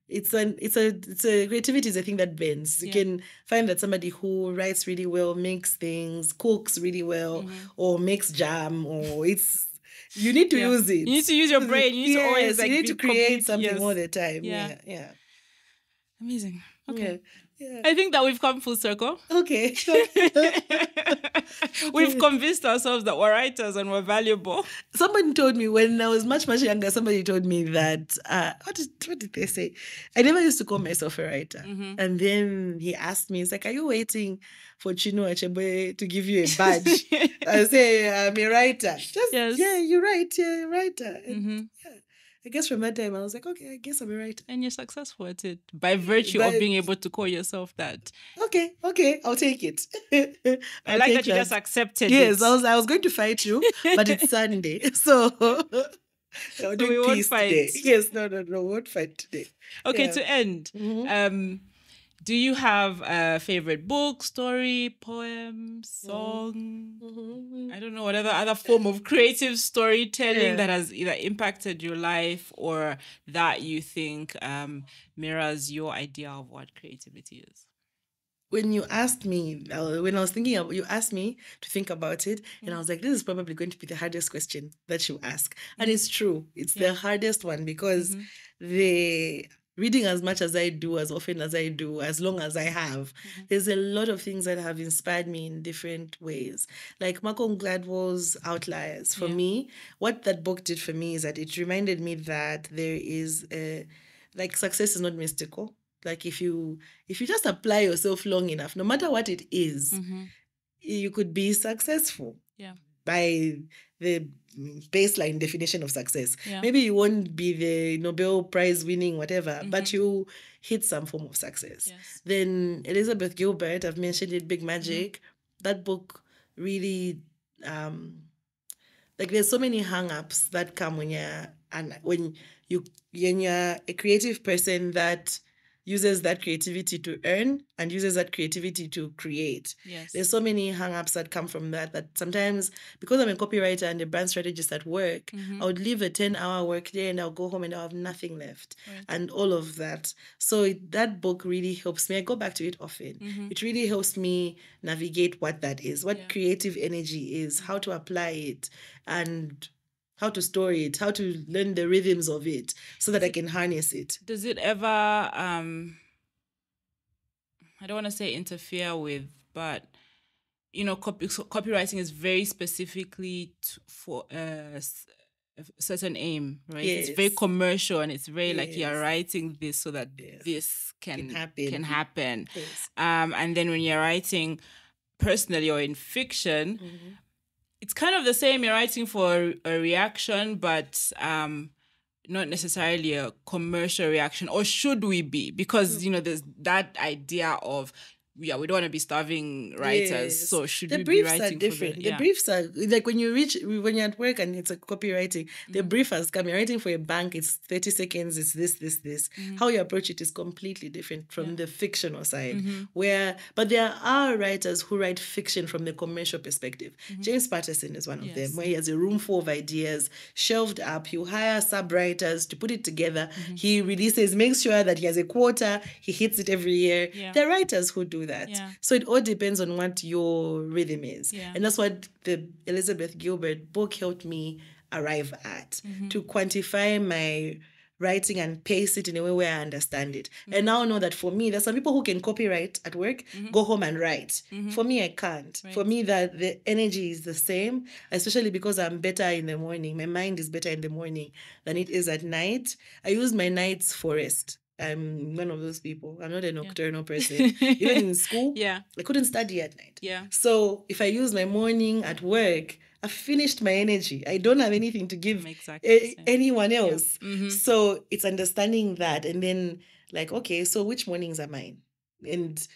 creativity is a thing that bends. You can find that somebody who writes really well, makes things, cooks really well, or makes jam, or you need to use it. You need to use your brain. You need to always you need to create something all the time. Yeah. Amazing. Okay. Yeah. I think that we've come full circle. Okay. We've convinced ourselves that we're writers and we're valuable. Somebody told me when I was much, much younger, somebody told me that, what did they say? I never used to call myself a writer. And then he asked me, he's like, are you waiting for Chino Achebe to give you a badge? I say, I'm a writer. Yeah, you're right. Yeah, you're a writer. And, I guess from that time, I was like, okay, I guess I'm a writer. And you're successful at it by virtue of being able to call yourself that. Okay, I'll take it. I like that you just accepted it. Yes, I was going to fight you, but it's Sunday. So we won't fight. Today. Yes, no, we won't fight today. Okay, to end, do you have a favorite book, story, poem, song? I don't know, whatever other form of creative storytelling that has either impacted your life or that you think mirrors your idea of what creativity is? When you asked me, when I was thinking of, you asked me to think about it, and I was like, this is probably going to be the hardest question that you ask. And it's true. It's the hardest one, because reading as much as I do, as often as I do, as long as I have, there's a lot of things that have inspired me in different ways. Like Malcolm Gladwell's Outliers. For me, what that book did for me is that it reminded me that there is success is not mystical. Like if you just apply yourself long enough, no matter what it is, you could be successful. Yeah. By the baseline definition of success. Yeah. Maybe you won't be the Nobel Prize winning whatever, but you hit some form of success. Yes. Then Elizabeth Gilbert, I've mentioned it, Big Magic. That book really like there's so many hang-ups that come when you're a creative person that uses that creativity to earn and uses that creativity to create. Yes. There's so many hang-ups that come from that sometimes, because I'm a copywriter and a brand strategist at work, I would leave a 10-hour work day and I'll go home and I'll have nothing left. Right. And all of that. So that book really helps me. I go back to it often. It really helps me navigate what that is, what creative energy is, how to apply it, and how to store it, how to learn the rhythms of it so that I can harness it. Does it ever, I don't want to say interfere with, but, copywriting is very specifically for a certain aim, right? Yes. It's very commercial and it's very like you're writing this so that this can happen. Yes. And then when you're writing personally or in fiction, it's kind of the same. You're writing for a reaction, but not necessarily a commercial reaction. Or should we be? Because, there's that idea of, we don't want to be starving writers. Yes. So should the we be briefs writing are different. for The briefs are like when you're at work and it's a copywriting, the brief has come. You're writing for a bank, it's 30 seconds, it's this. How you approach it is completely different from the fictional side. But there are writers who write fiction from the commercial perspective. James Patterson is one of them, where he has a room full of ideas shelved up. He'll hire sub-writers to put it together. He releases, makes sure that he has a quota, he hits it every year. There are writers who do that. So it all depends on what your rhythm is. And that's what the Elizabeth Gilbert book helped me arrive at, to quantify my writing and pace it in a way where I understand it. And now know that for me, there's some people who can copyright at work, go home and write. For me, I can't. Right. For me, that the energy is the same, especially because I'm better in the morning. My mind is better in the morning than it is at night. I use my nights for rest. I'm one of those people. I'm not a nocturnal person. Even in school, I couldn't study at night. So if I use my morning at work, I've finished my energy. I don't have anything to give anyone else. So it's understanding that and then like, okay, so which mornings are mine? And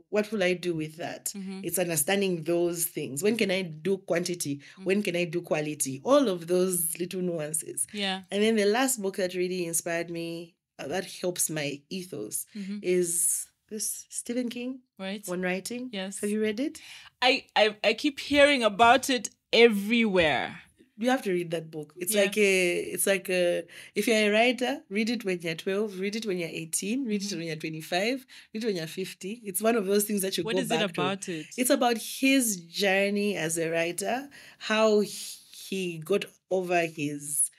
what will I do with that? It's understanding those things. When can I do quantity? When can I do quality? All of those little nuances. And then the last book that really inspired me, that helps my ethos, is this Stephen King, On Writing. Yes. Have you read it? I keep hearing about it everywhere. You have to read that book. It's like if you're a writer, read it when you're 12, read it when you're 18, read it when you're 25, read it when you're 50. It's one of those things that you go back to. What is it about it? It's about his journey as a writer, how he got over his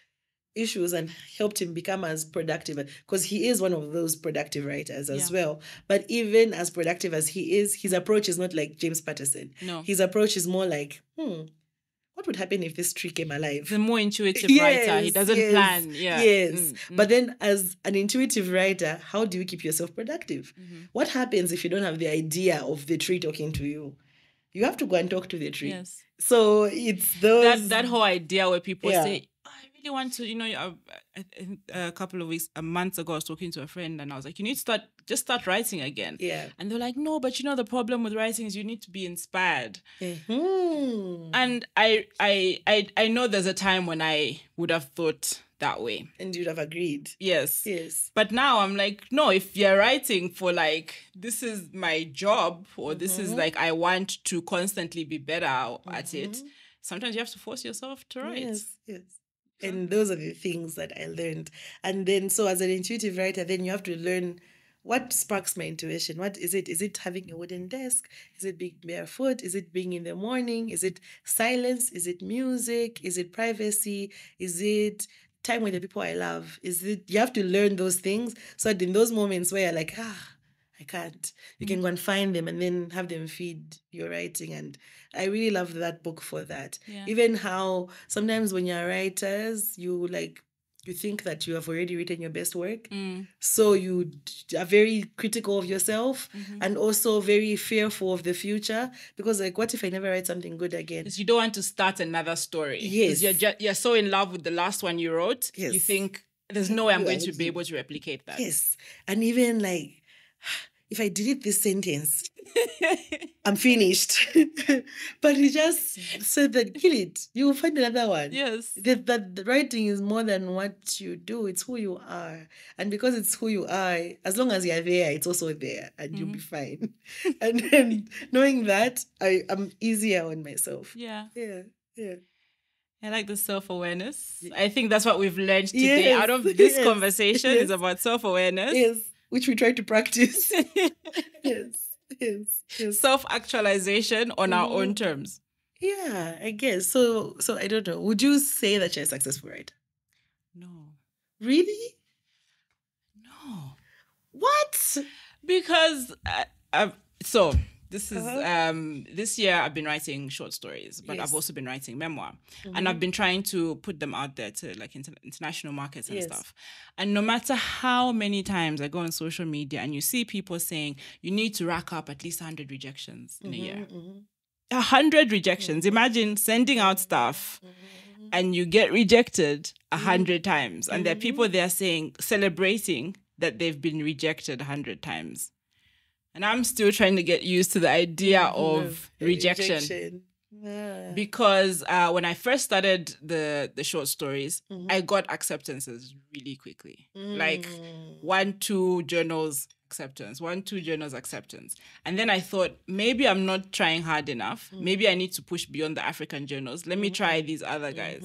issues and helped him become as productive, because he is one of those productive writers as well. But even as productive as he is, his approach is not like James Patterson. No. His approach is more like, what would happen if this tree came alive? The more intuitive writer. He doesn't plan. Yes. But then as an intuitive writer, how do you keep yourself productive? What happens if you don't have the idea of the tree talking to you? You have to go and talk to the tree. Yes. So it's those... That whole idea where people say, want to, a couple of weeks, a month ago, I was talking to a friend and I was like, you need to start writing again. And they're like, no, but the problem with writing is you need to be inspired. And I know there's a time when I would have thought that way. And you'd have agreed. Yes. But now I'm like, no, if you're writing for like, this is my job, or this is like, I want to constantly be better at it, sometimes you have to force yourself to write. Yes. And those are the things that I learned. And then, so as an intuitive writer, then you have to learn what sparks my intuition. What is it? Is it having a wooden desk? Is it being barefoot? Is it being in the morning? Is it silence? Is it music? Is it privacy? Is it time with the people I love? You have to learn those things. So that in those moments where you're like, I can't, you can go and find them and then have them feed your writing. And I really loved that book for that. Even how sometimes when you're writers, you like you think that you have already written your best work. So you are very critical of yourself and also very fearful of the future, because like, what if I never write something good again? Because you don't want to start another story. Yes. Because you're so in love with the last one you wrote. Yes. You think there's no way I'm going to be able to replicate that. Yes. And even like, if I delete this sentence, I'm finished. But he just said that, kill it. You will find another one. Yes. That the writing is more than what you do. It's who you are. And because it's who you are, as long as you're there, it's also there. And you'll be fine. And then knowing that, I'm easier on myself. Yeah. Yeah. Yeah. I like the self-awareness. I think that's what we've learned today out of this conversation is about self-awareness. Yes. Which we try to practice. Yes. Self-actualization on our own terms. Yeah, I guess. So I don't know. Would you say that you're a successful writer? No. Really? No. What? Because this is this year I've been writing short stories, but I've also been writing memoir, and I've been trying to put them out there to like international markets and stuff. And no matter how many times I go on social media and you see people saying you need to rack up at least 100 rejections in a year. 100 rejections. Imagine sending out stuff and you get rejected 100 times, and there are people there celebrating that they've been rejected 100 times. And I'm still trying to get used to the idea of rejection. Yeah. Because when I first started the short stories, I got acceptances really quickly. Like 1-2 journals acceptance. And then I thought, maybe I'm not trying hard enough. Maybe I need to push beyond the African journals. Let me try these other guys.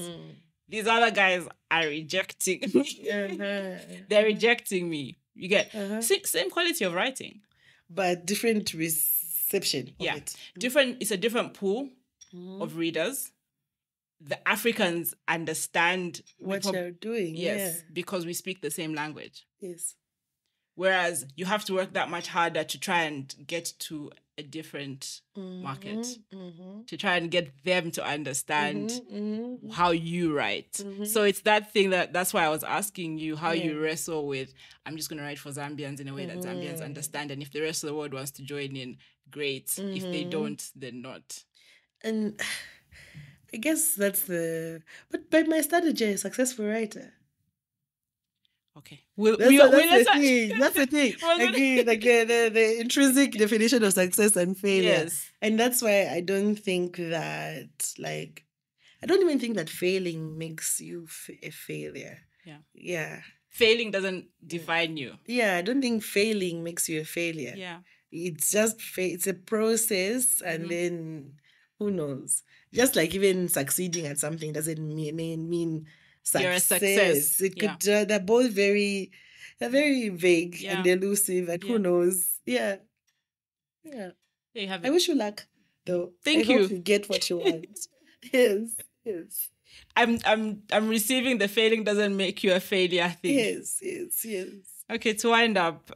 These other guys are rejecting me. They're rejecting me. You get same quality of writing. But different reception of it. It's a different pool of readers. The Africans understand what you're doing. Yes, because we speak the same language. Yes. Whereas you have to work that much harder to try and get to a different market, to try and get them to understand how you write. So it's that thing that's why I was asking you how you wrestle with, I'm just going to write for Zambians in a way that Zambians understand. And if the rest of the world wants to join in, great. If they don't, then not. And I guess that's but by my strategy, a successful writer. Okay. That's the thing. Again, like the intrinsic definition of success and failure. Yes. And that's why I don't think that, like, I don't even think that failing makes you a failure. Yeah. Failing doesn't define you. Yeah, I don't think failing makes you a failure. Yeah. It's just, it's a process, and then who knows? Just like even succeeding at something doesn't mean success. You're a success. It could, they're both very vague and elusive, and who knows? Yeah. There you have it. I wish you luck, though. Thank I you. hope you get what you want. Yes. I'm receiving the failing doesn't make you a failure thing. Yes. Okay, to wind up,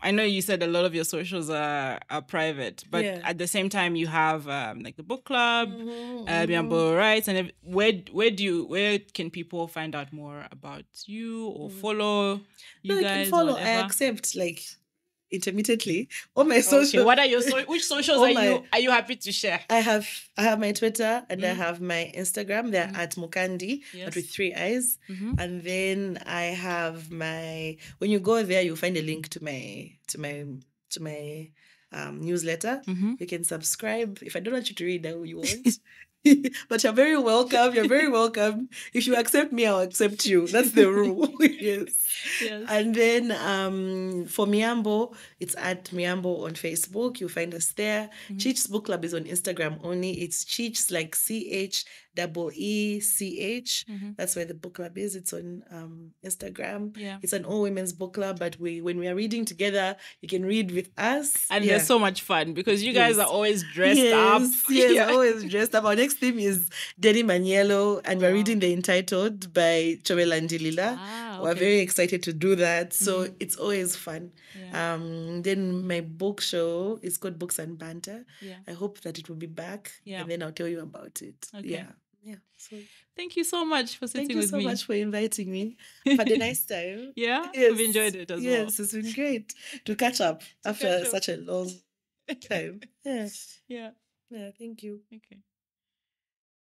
I know you said a lot of your socials are private, but at the same time you have like the book club, Myaambo Writes, and where can people find out more about you or follow you guys? Can follow. I accept like intermittently on my social. What are your which socials are you happy to share? I have my Twitter and I have my Instagram. They're at Mukandi, but with 3 I's. And then I have when you go there, you'll find a link to my newsletter. You can subscribe. If I don't want you to read, that you won't. But you're very welcome. If you accept me, I'll accept you. That's the rule. Yes. And then for Myaambo, it's at Myaambo on Facebook. You'll find us there. Cheech's Book Club is on Instagram only. It's Cheech, like CHEECH. That's where the book club is. It's on Instagram. It's an all-women's book club, but when we are reading together, you can read with us. And they're so much fun because you guys are always dressed up. Yes, always dressed up. Our next theme is Denim and Yellow, and we're reading The Entitled by Chowela Ndilila. We're very excited to do that. So it's always fun. Then my book show is called Books and Banter. I hope that it will be back, and then I'll tell you about it. Okay. yeah. So Thank you so much for sitting thank you with so me. much for inviting me. I've had a nice time. Yeah, Yes. I've enjoyed it as well. Yes, it's been great to catch up after catch up. such a long time. Yeah. Yeah. Yeah, thank you. Okay.